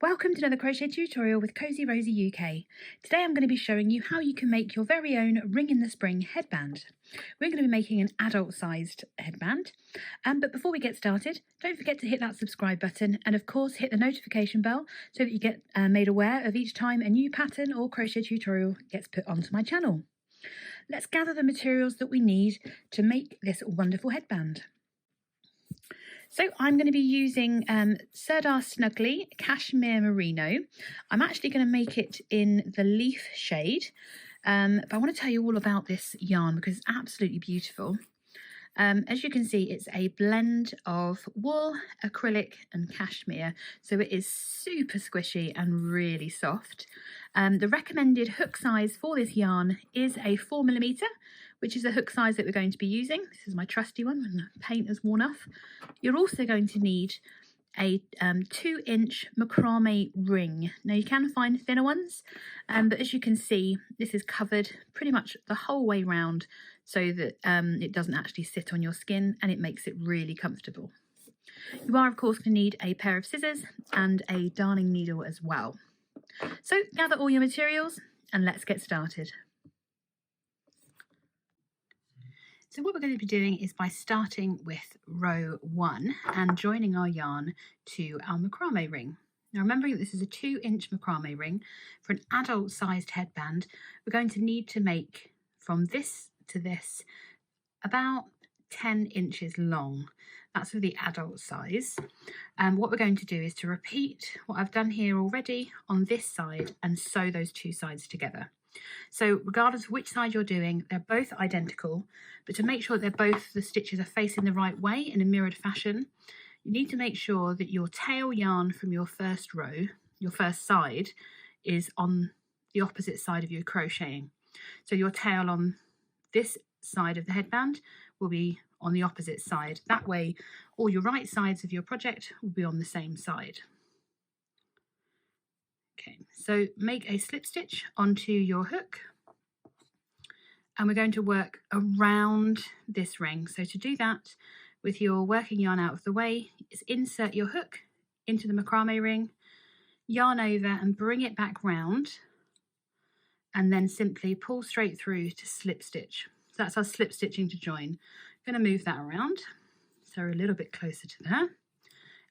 Welcome to another crochet tutorial with Cozy Rosie UK. Today I'm going to be showing you how you can make your very own Ring in the Spring headband. We're going to be making an adult sized headband, but before we get started, don't forget to hit that subscribe button and of course hit the notification bell so that you get made aware of each time a new pattern or crochet tutorial gets put onto my channel. Let's gather the materials that we need to make this wonderful headband. So I'm going to be using Sirdar Snuggly Cashmere Merino. I'm actually going to make it in the leaf shade, but I want to tell you all about this yarn because it's absolutely beautiful. As you can see, it's a blend of wool, acrylic and cashmere, so it is super squishy and really soft. The recommended hook size for this yarn is a 4mm, which is the hook size that we're going to be using. This is my trusty one when the paint has worn off. You're also going to need a 2-inch macrame ring. Now you can find thinner ones, but as you can see, this is covered pretty much the whole way round so that it doesn't actually sit on your skin and it makes it really comfortable. You are of course going to need a pair of scissors and a darning needle as well. So gather all your materials and let's get started. So what we're going to be doing is by starting with row 1 and joining our yarn to our macrame ring. Now remembering that this is a 2-inch macrame ring, for an adult sized headband we're going to need to make from this to this about 10 inches long. That's for the adult size. And what we're going to do is to repeat what I've done here already on this side and sew those two sides together. So regardless of which side you're doing, they're both identical, but to make sure that the stitches are facing the right way in a mirrored fashion, you need to make sure that your tail yarn from your first row, your first side, is on the opposite side of your crocheting. So your tail on this side of the headband will be on the opposite side. That way, all your right sides of your project will be on the same side. Okay, so make a slip stitch onto your hook and we're going to work around this ring. So to do that, with your working yarn out of the way, is insert your hook into the macrame ring, yarn over and bring it back round, and then simply pull straight through to slip stitch. So that's our slip stitching to join. I'm going to move that around so we're a little bit closer to there.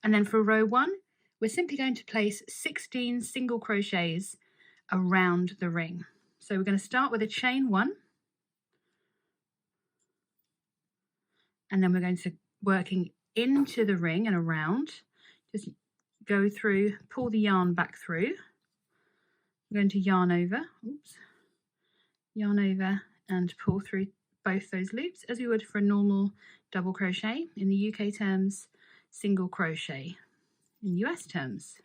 And then for row 1, we're simply going to place 16 single crochets around the ring. So we're going to start with a chain 1, and then we're going to working into the ring and around, just go through, pull the yarn back through. We're going to yarn over, yarn over and pull through both those loops as we would for a normal double crochet. In the UK terms, single crochet. In US terms.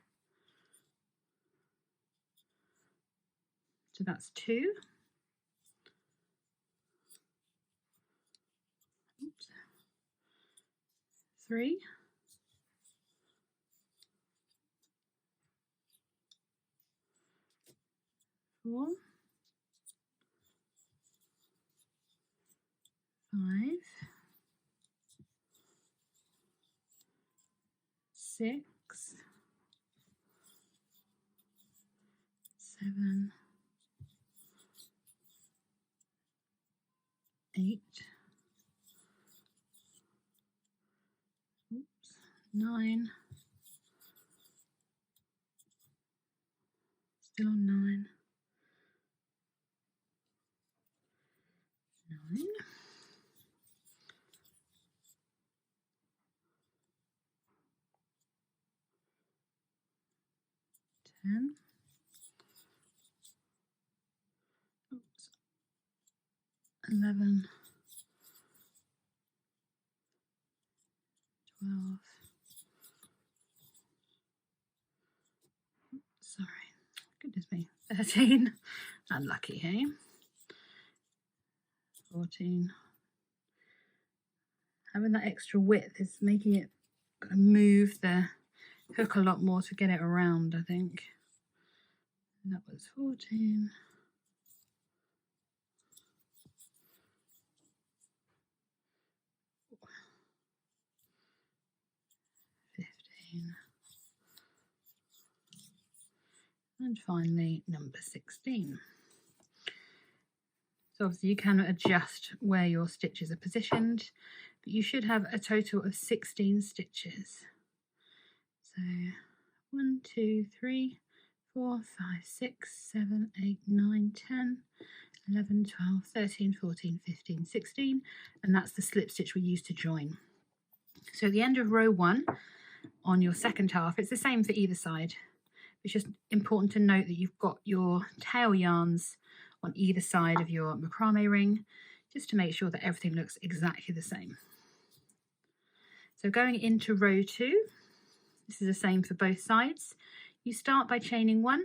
So that's 2. 3. 4. 5. 6. 7, 8, 9, still on 9, 9, 10, 11, 12, sorry, goodness me, 13, unlucky, hey? 14. Having that extra width is making it move the hook a lot more to get it around, I think. That was 14. 15. and finally number 16. So obviously you can adjust where your stitches are positioned, but you should have a total of 16 stitches. So 1, 2, 3, 4, 5, 6, 7, 8, 9, 10, 11, 12, 13, 14, 15, 16, and that's the slip stitch we use to join. So at the end of row 1 on your second half, it's the same for either side. It's just important to note that you've got your tail yarns on either side of your macrame ring, just to make sure that everything looks exactly the same. So going into row 2, this is the same for both sides. You start by chaining 1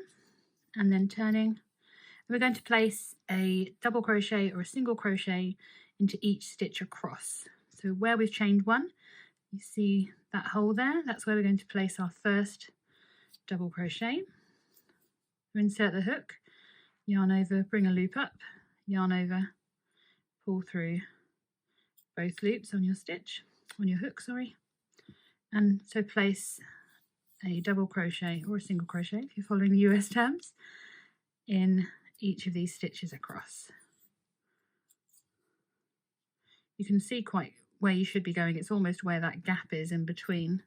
and then turning. And we're going to place a double crochet or a single crochet into each stitch across. So where we've chained 1, you see that hole there, that's where we're going to place our first double crochet. Insert the hook, yarn over, bring a loop up, yarn over, pull through both loops on your stitch, on your hook, sorry, and so place a double crochet or a single crochet if you're following the US terms in each of these stitches across. You can see quite where you should be going. It's almost where that gap is in between.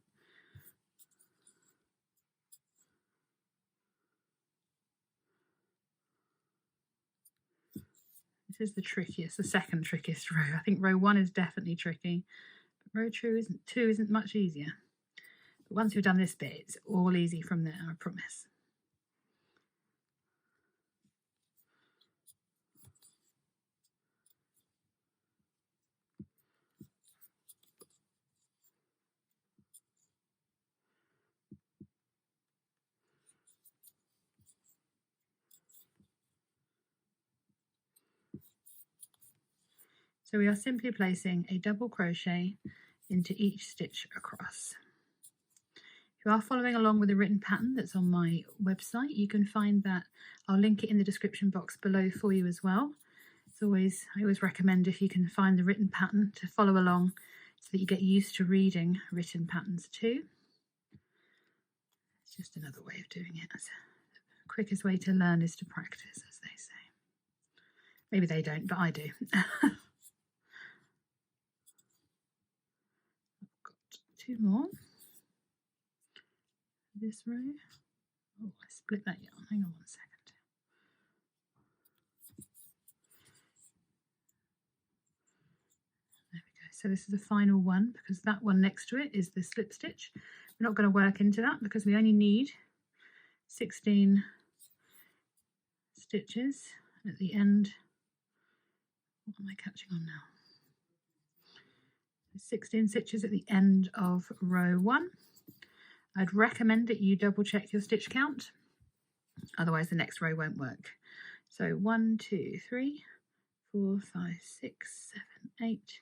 This is the trickiest, the second trickiest row. I think row 1 is definitely tricky, but row 2 isn't much easier. But once you've done this bit, it's all easy from there, I promise. So we are simply placing a double crochet into each stitch across. If you are following along with the written pattern that's on my website, you can find that. I'll link it in the description box below for you as well. I always recommend, if you can find the written pattern, to follow along so that you get used to reading written patterns too. It's just another way of doing it. The quickest way to learn is to practice, as they say. Maybe they don't, but I do. Two more. This row. Oh, I split that yarn. Hang on 1 second. There we go. So this is the final one, because that one next to it is the slip stitch. We're not going to work into that because we only need 16 stitches at the end. What am I catching on now? 16 stitches at the end of row 1. I'd recommend that you double check your stitch count, otherwise the next row won't work. So 1, 2, 3, 4, 5, 6, 7, 8,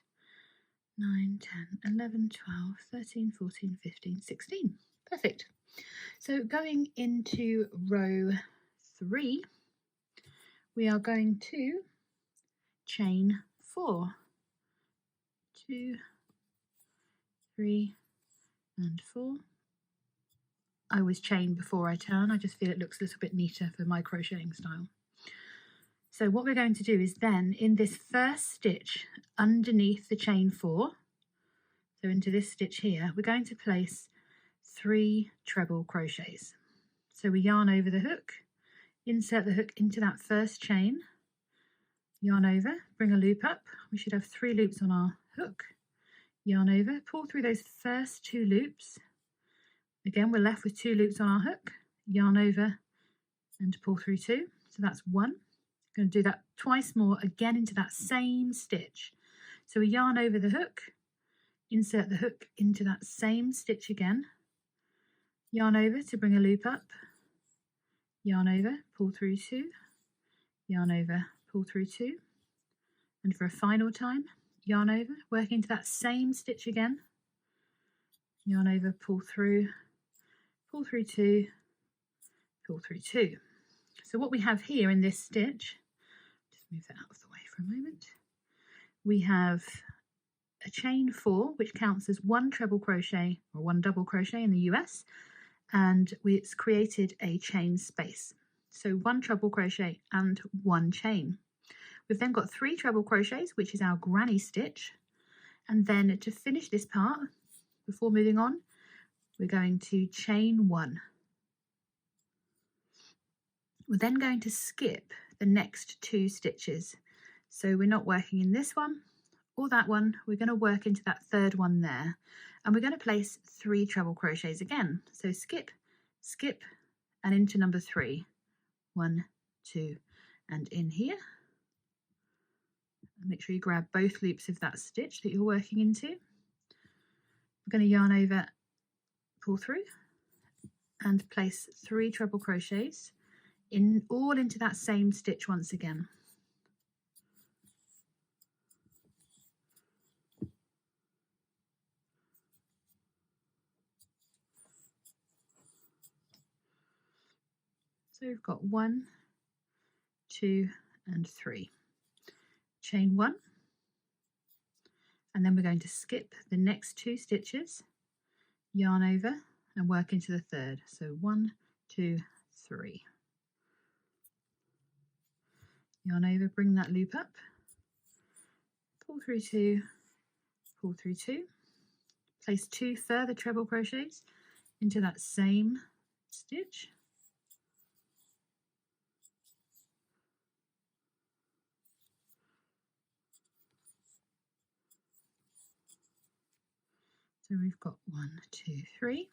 9, 10, 11, 12, 13, 14, 15, 16. Perfect. So going into row 3, we are going to chain 4. 2, 3 and 4. I always chain before I turn. I just feel it looks a little bit neater for my crocheting style. So what we're going to do is then, in this first stitch underneath the chain 4, so into this stitch here, we're going to place 3 treble crochets. So we yarn over the hook, insert the hook into that first chain, yarn over, bring a loop up. We should have 3 loops on our hook. Yarn over, pull through those first 2 loops. Again, we're left with 2 loops on our hook. Yarn over and pull through 2. So that's 1. Going to do that twice more, again into that same stitch. So we yarn over the hook, insert the hook into that same stitch again. Yarn over to bring a loop up. Yarn over, pull through 2. Yarn over, pull through 2. And for a final time, yarn over, work into that same stitch again. Yarn over, pull through 2, pull through 2. So what we have here in this stitch, just move that out of the way for a moment, we have a chain 4, which counts as 1 treble crochet or 1 double crochet in the US, and it's created a chain space. so 1 treble crochet and 1 chain. We've then got 3 treble crochets, which is our granny stitch, and then to finish this part, before moving on, we're going to chain 1. We're then going to skip the next 2 stitches, so we're not working in this one or that one, we're going to work into that 3rd one there, and we're going to place 3 treble crochets again, so skip, skip, and into number 3, 1, 2, and in here. Make sure you grab both loops of that stitch that you're working into. We're going to yarn over, pull through, and place 3 treble crochets all into that same stitch once again. So we've got 1, 2, and 3. Chain 1, and then we're going to skip the next 2 stitches, yarn over, and work into the 3rd. So 1, 2, 3. Yarn over, bring that loop up, pull through 2, pull through 2, place 2 further treble crochets into that same stitch. So we've got 1, 2, 3,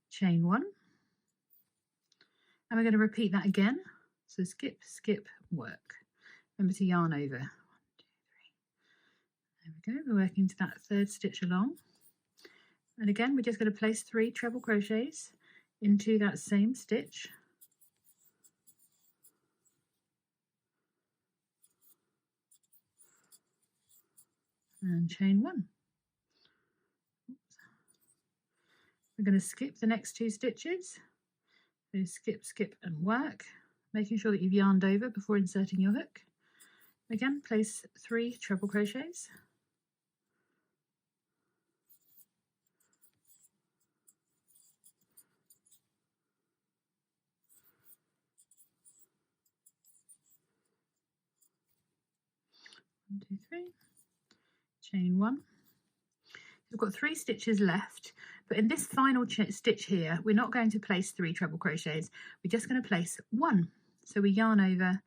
chain 1, and we're going to repeat that again. So skip, skip, work. Remember to yarn over. 1, 2, 3. There we go. We're working to that 3rd stitch along. And again, we're just going to place 3 treble crochets into that same stitch. And chain 1. We're going to skip the next 2 stitches. So skip, skip, and work, making sure that you've yarned over before inserting your hook. Again, place 3 treble crochets. One, 2, 3. Chain 1. We've got 3 stitches left, but in this final stitch here, we're not going to place 3 treble crochets. We're just going to place 1. So we yarn over,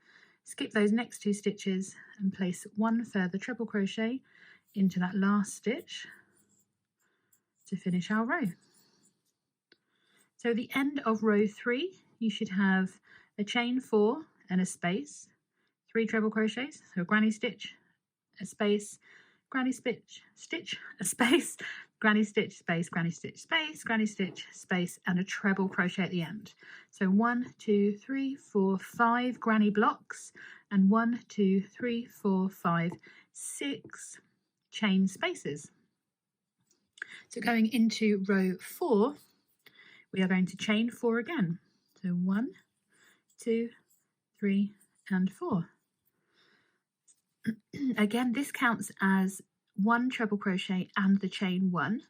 skip those next 2 stitches, and place 1 further treble crochet into that last stitch to finish our row. So at the end of row 3, you should have a chain 4 and a space, 3 treble crochets, so a granny stitch, a space, granny stitch, stitch, a space, granny stitch, space, granny stitch, space, granny stitch, space, and a treble crochet at the end. So 1, 2, 3, 4, 5 granny blocks, and 1, 2, 3, 4, 5, 6 chain spaces. So going into row 4, we are going to chain 4 again. So 1, 2, 3, and 4. Again, this counts as 1 treble crochet and the chain 1.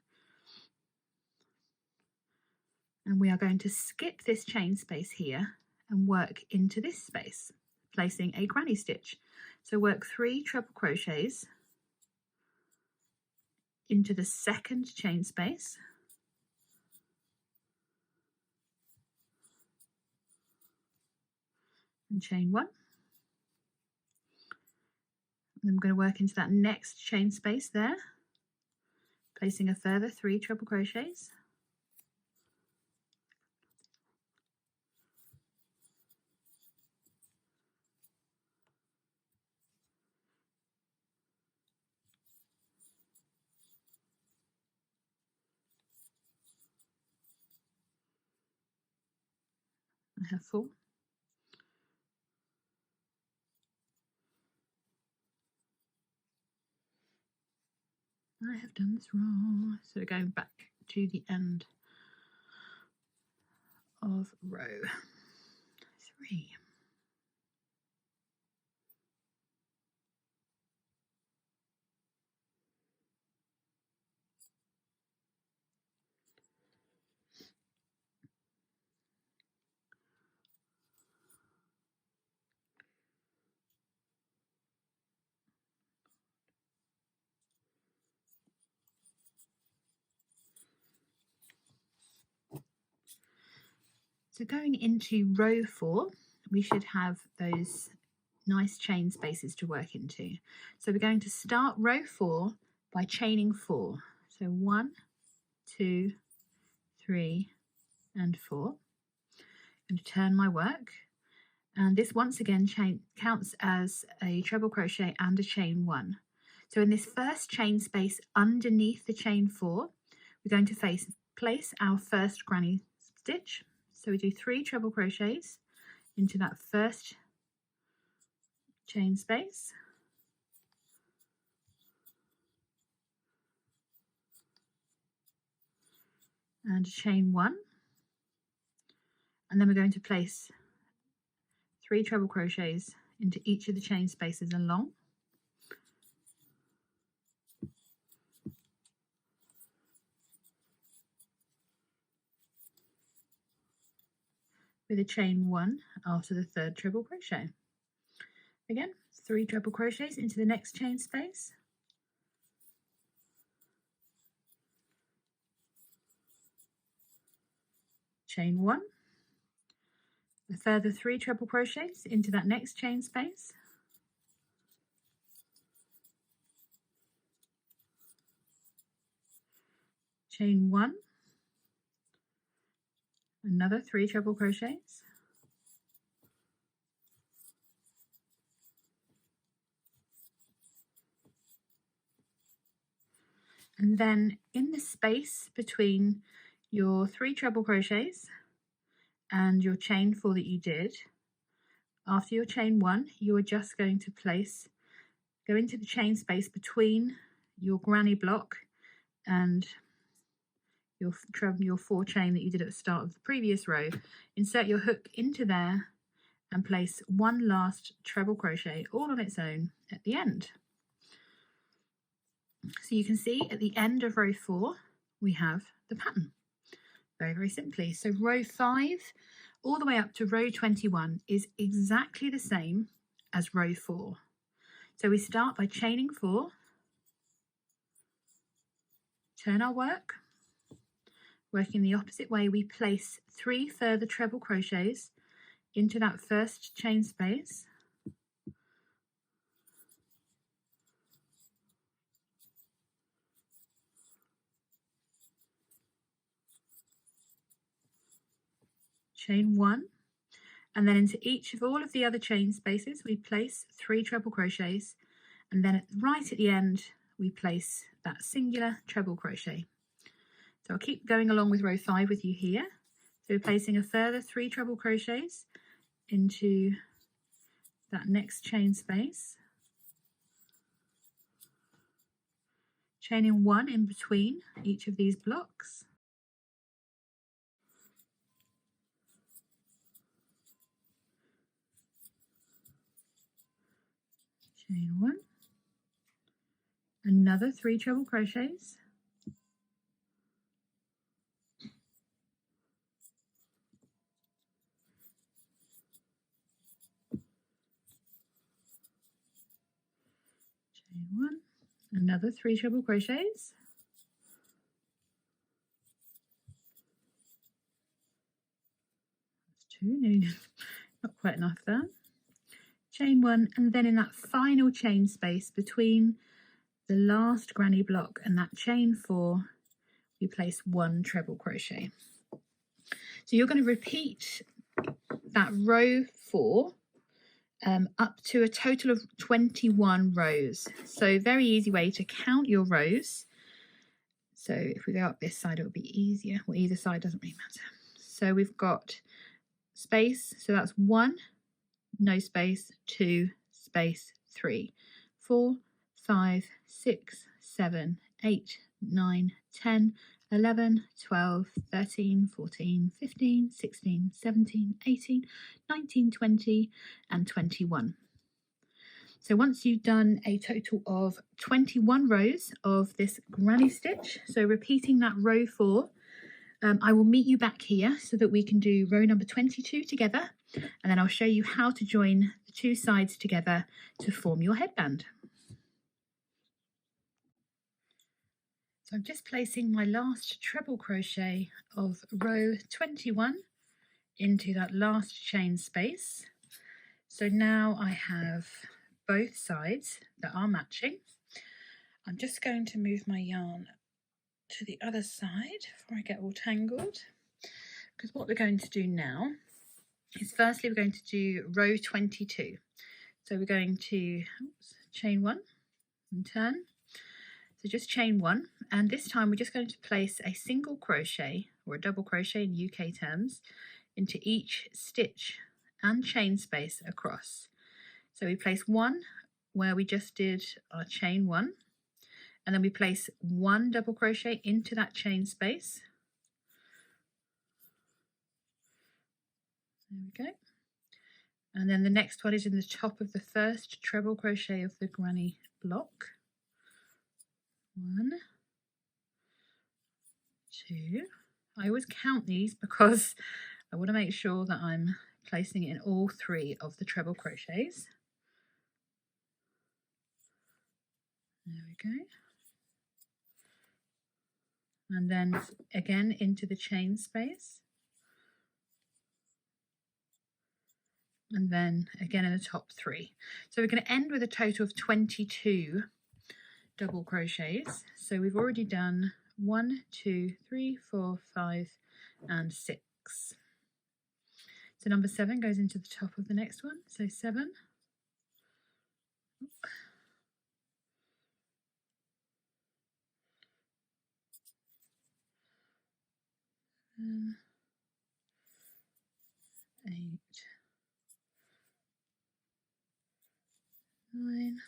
And we are going to skip this chain space here and work into this space, placing a granny stitch. So work 3 treble crochets into the 2nd chain space, and chain 1. And then we're going to work into that next chain space there, placing a further 3 treble crochets. I have 4. I have done this wrong. So we're going back to the end of row 3. So going into row 4, we should have those nice chain spaces to work into. So we're going to start row 4 by chaining 4. So 1, 2, 3 and 4. I'm going to turn my work, and this once again counts as a treble crochet and a chain 1. So in this first chain space underneath the chain 4, we're going to place our first granny stitch. So we do 3 treble crochets into that first chain space, and a chain 1, and then we're going to place 3 treble crochets into each of the chain spaces along, with a chain 1 after the 3rd treble crochet. Again, 3 treble crochets into the next chain space, chain 1, a further 3 treble crochets into that next chain space, chain 1, another 3 treble crochets, and then in the space between your 3 treble crochets and your chain 4 that you did, after your chain 1, you are just going to go into the chain space between your granny block and your 4 chain that you did at the start of the previous row. Insert your hook into there and place 1 last treble crochet all on its own at the end. So you can see at the end of row 4 we have the pattern, very, very simply. So row 5 all the way up to row 21 is exactly the same as row 4. So we start by chaining 4, turn our work, working the opposite way, we place 3 further treble crochets into that first chain space, chain 1, and then into each of all of the other chain spaces we place 3 treble crochets, and then right at the end we place that singular treble crochet. So I'll keep going along with row 5 with you here. So we're placing a further 3 treble crochets into that next chain space, chaining 1 in between each of these blocks, chain 1, another 3 treble crochets, chain 1, another 3 treble crochets, that's 2, nearly not quite enough there, chain 1, and then in that final chain space between the last granny block and that chain 4 we place 1 treble crochet. So you're going to repeat that row 4 up to a total of 21 rows. So very easy way to count your rows. So if we go up this side, it'll be easier. Well, either side doesn't really matter. So we've got space, so that's 1, no space, 2, space, 3, 4, 5, 6, 7, 8, 9, 10, 11, 12, 13, 14, 15, 16, 17, 18, 19, 20, and 21. So once you've done a total of 21 rows of this granny stitch, so repeating that row 4, I will meet you back here so that we can do row number 22 together, and then I'll show you how to join the 2 sides together to form your headband. So I'm just placing my last treble crochet of row 21 into that last chain space. So now I have both sides that are matching. I'm just going to move my yarn to the other side before I get all tangled, because what we're going to do now is firstly we're going to do row 22. So we're going to chain 1 and turn. So just chain 1, and this time we're just going to place a single crochet or a double crochet in UK terms into each stitch and chain space across. So we place 1 where we just did our chain 1, and then we place 1 double crochet into that chain space. There we go. And then the next one is in the top of the first treble crochet of the granny block. 1, 2. I always count these because I want to make sure that I'm placing it in all 3 of the treble crochets. There we go. And then again into the chain space. And then again in the top 3. So we're going to end with a total of 22 double crochets. So we've already done 1, 2, 3, 4, 5 and 6. So number 7 goes into the top of the next one. So 7. 8, 9,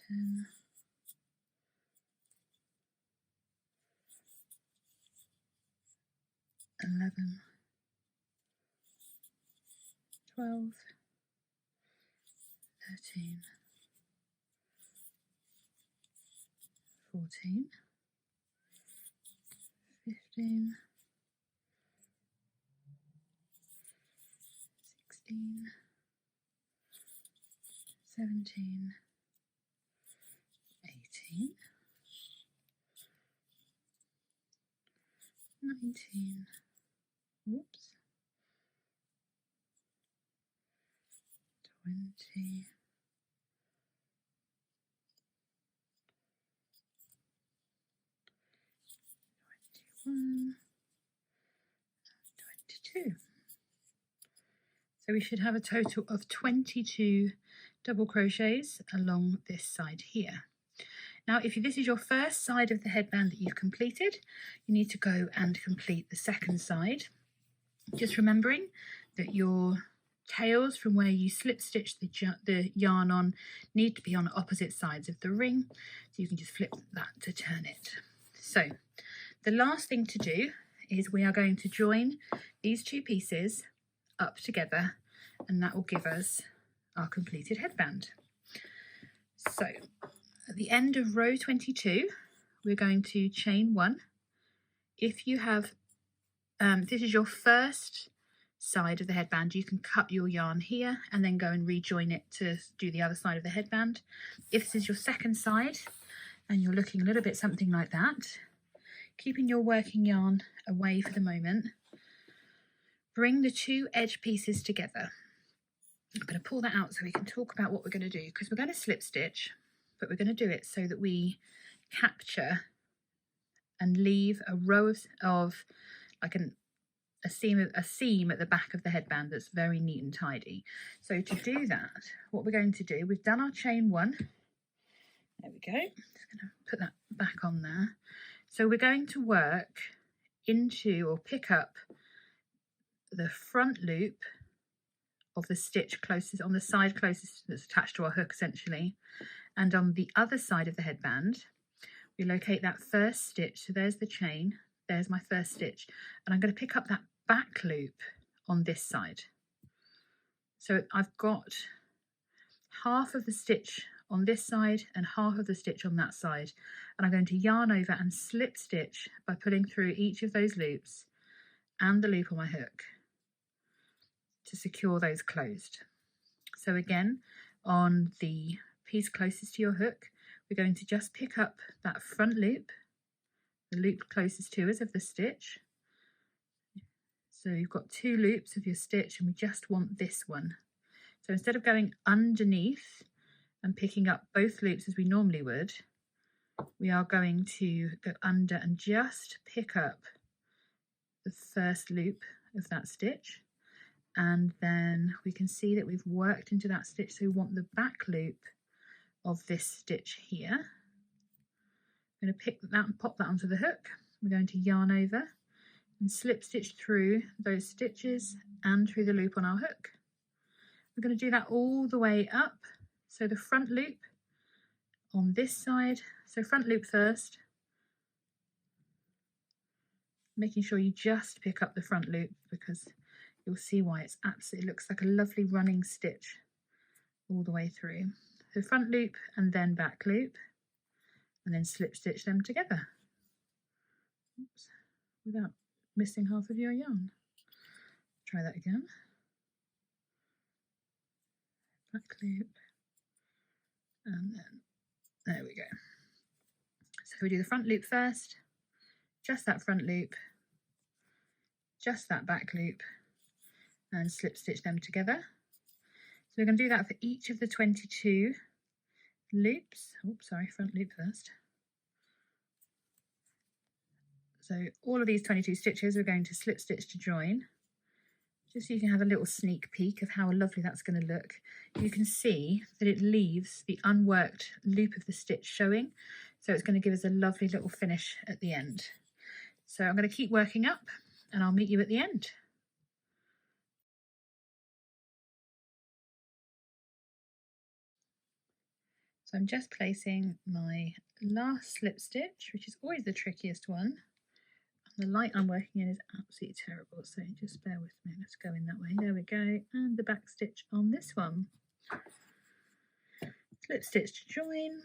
10, 11, 12, 13, 14, 15, 16, 17, 18, 19, whoops, 20, 21, 22. So we should have a total of 22 double crochets along this side here. Now, if this is your first side of the headband that you've completed, you need to go and complete the second side. Just remembering that your tails from where you slip stitch the yarn on need to be on opposite sides of the ring. So you can just flip that to turn it. So the last thing to do is we are going to join these 2 pieces up together, and that will give us our completed headband. So at the end of row 22, we're going to chain 1. If you have, this is your first side of the headband, you can cut your yarn here and then go and rejoin it to do the other side of the headband. If this is your second side and you're looking a little bit something like that, keeping your working yarn away for the moment, bring the 2 edge pieces together. I'm going to pull that out so we can talk about what we're going to do, because we're going to slip stitch, but we're going to do it so that we capture and leave a row of like a seam at the back of the headband that's very neat and tidy. So to do that, what we're going to do, we've done our chain 1. There we go. Just going to put that back on there. So we're going to work into or pick up the front loop of the stitch closest on the side closest that's attached to our hook essentially, and on the other side of the headband we locate that first stitch. So there's the chain, there's my first stitch, and I'm going to pick up that back loop on this side. So I've got half of the stitch on this side and half of the stitch on that side, and I'm going to yarn over and slip stitch by pulling through each of those loops and the loop on my hook to secure those closed. So again, on the piece closest to your hook, we're going to just pick up that front loop, the loop closest to us of the stitch, So you've got 2 loops of your stitch and we just want this one. So instead of going underneath and picking up both loops as we normally would, we are going to go under and just pick up the first loop of that stitch, and then we can see that we've worked into that stitch, so we want the back loop of this stitch here. I'm going to pick that and pop that onto the hook. We're going to yarn over and slip stitch through those stitches and through the loop on our hook. We're going to do that all the way up, so the front loop on this side, so front loop first, making sure you just pick up the front loop because you'll see why it's absolutely looks like a lovely running stitch all the way through. So front loop and then back loop, and then slip stitch them together. Oops, without missing half of your yarn. Try that again. Back loop, and then there we go. So we do the front loop first, just that front loop, just that back loop, and slip stitch them together. So we're going to do that for each of the 22 loops. Oops, sorry, front loop first. So all of these 22 stitches we're going to slip stitch to join, just so you can have a little sneak peek of how lovely that's going to look. You can see that it leaves the unworked loop of the stitch showing, so it's going to give us a lovely little finish at the end. So I'm going to keep working up and I'll meet you at the end. So I'm just placing my last slip stitch, which is always the trickiest one. The light I'm working in is absolutely terrible, so just bear with me. Let's go in that way. There we go. And the back stitch on this one. Slip stitch to join.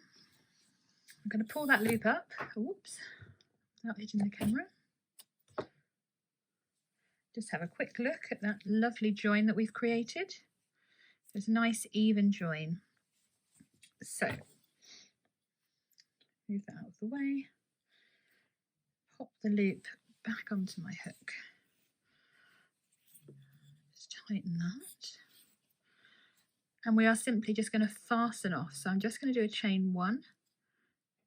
I'm going to pull that loop up. Oops, without hitting the camera. Just have a quick look at that lovely join that we've created. It's a nice even join. So, move that out of the way. Pop the loop back onto my hook. Just tighten that. And we are simply just going to fasten off. So I'm just going to do a chain 1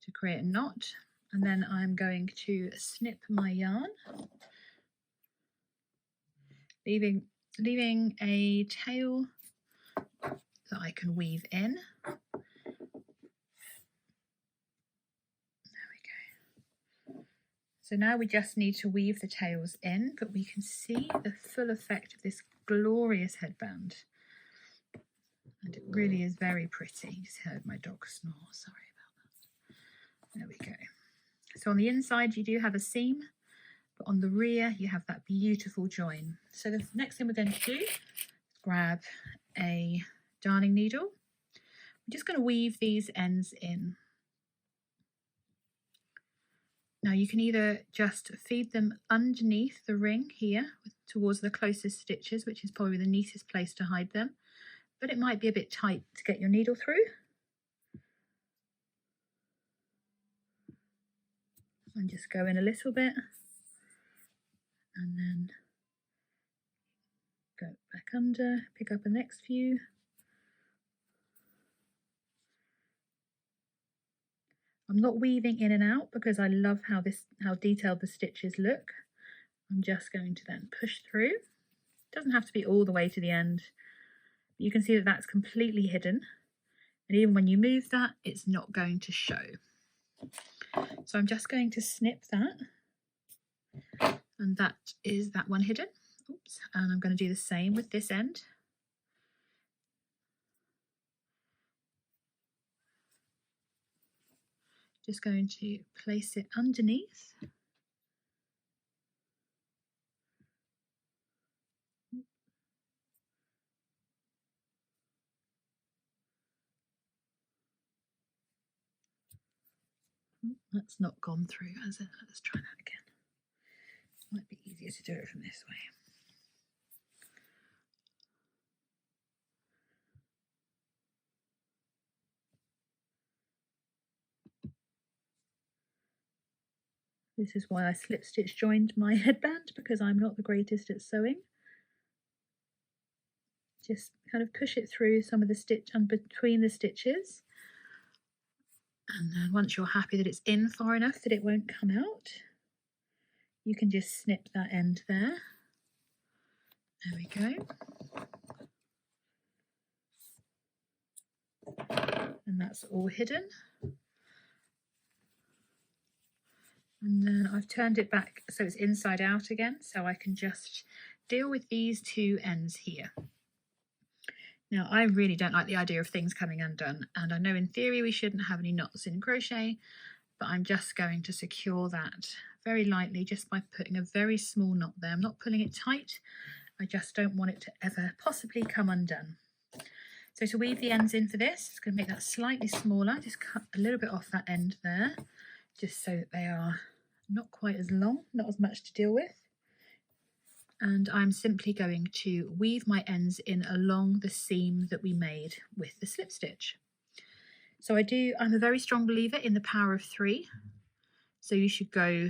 to create a knot, and then I'm going to snip my yarn, leaving a tail that I can weave in. So now we just need to weave the tails in, but we can see the full effect of this glorious headband. And it really is very pretty. You just heard my dog snore, sorry about that. There we go. So on the inside you do have a seam, but on the rear you have that beautiful join. So the next thing we're going to do is grab a darning needle. I'm just going to weave these ends in. Now you can either just feed them underneath the ring here towards the closest stitches, which is probably the neatest place to hide them, but it might be a bit tight to get your needle through. And just go in a little bit and then go back under, pick up the next few. I'm not weaving in and out because I love how detailed the stitches look. I'm just going to then push through. It doesn't have to be all the way to the end. You can see that that's completely hidden, and even when you move that, it's not going to show. So I'm just going to snip that, and that is that one hidden. Oops, and I'm going to do the same with this end. Just going to place it underneath. That's not gone through, has it? Let's try that again. Might be easier to do it from this way. This is why I slip stitch joined my headband, because I'm not the greatest at sewing. Just kind of push it through some of the stitch and between the stitches. And then once you're happy that it's in far enough that it won't come out, you can just snip that end there. There we go. And that's all hidden. And then I've turned it back so it's inside out again, so I can just deal with these two ends here. Now, I really don't like the idea of things coming undone, and I know in theory we shouldn't have any knots in crochet, but I'm just going to secure that very lightly just by putting a very small knot there. I'm not pulling it tight, I just don't want it to ever possibly come undone. So to weave the ends in for this, it's going to make that slightly smaller, just cut a little bit off that end there, just so that they are not quite as long, not as much to deal with. And I'm simply going to weave my ends in along the seam that we made with the slip stitch. So I'm a very strong believer in the power of 3. So you should go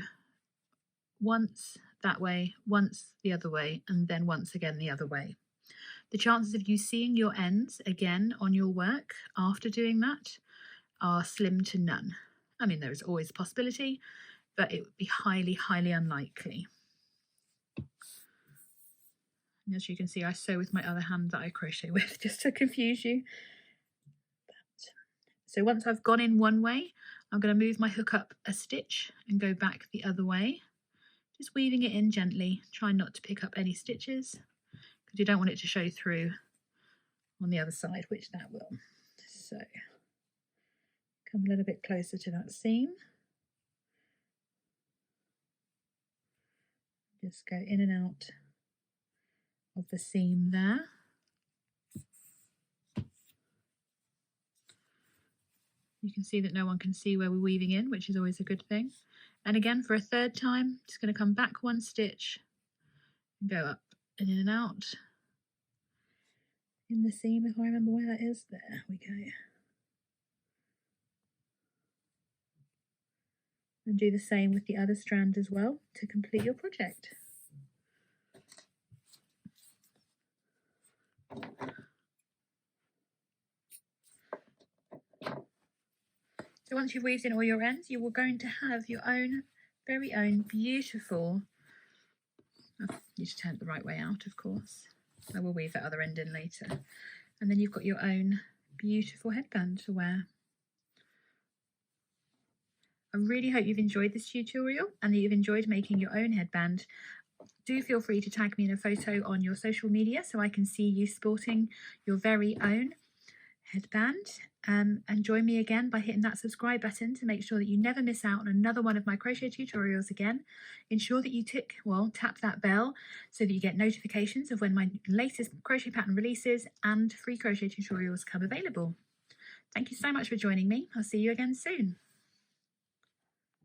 once that way, once the other way, and then once again the other way. The chances of you seeing your ends again on your work after doing that are slim to none. I mean, there is always a possibility, but it would be highly, highly unlikely. And as you can see, I sew with my other hand that I crochet with, just to confuse you. So once I've gone in one way, I'm going to move my hook up a stitch and go back the other way, just weaving it in gently, trying not to pick up any stitches, because you don't want it to show through on the other side, which that will. So come a little bit closer to that seam. Just go in and out of the seam there. You can see that no one can see where we're weaving in, which is always a good thing. And again, for a third time, just going to come back one stitch and go up and in and out in the seam, if I remember where that is. There we go. And do the same with the other strand as well to complete your project. So once you've weaved in all your ends, you are going to have your own, very own beautiful, oh, you should turn it the right way out, of course. I will weave that other end in later. And then you've got your own beautiful headband to wear. I really hope you've enjoyed this tutorial and that you've enjoyed making your own headband. Do feel free to tag me in a photo on your social media so I can see you sporting your very own headband. And join me again by hitting that subscribe button to make sure that you never miss out on another one of my crochet tutorials again. Ensure that you tap that bell so that you get notifications of when my latest crochet pattern releases and free crochet tutorials come available. Thank you so much for joining me. I'll see you again soon.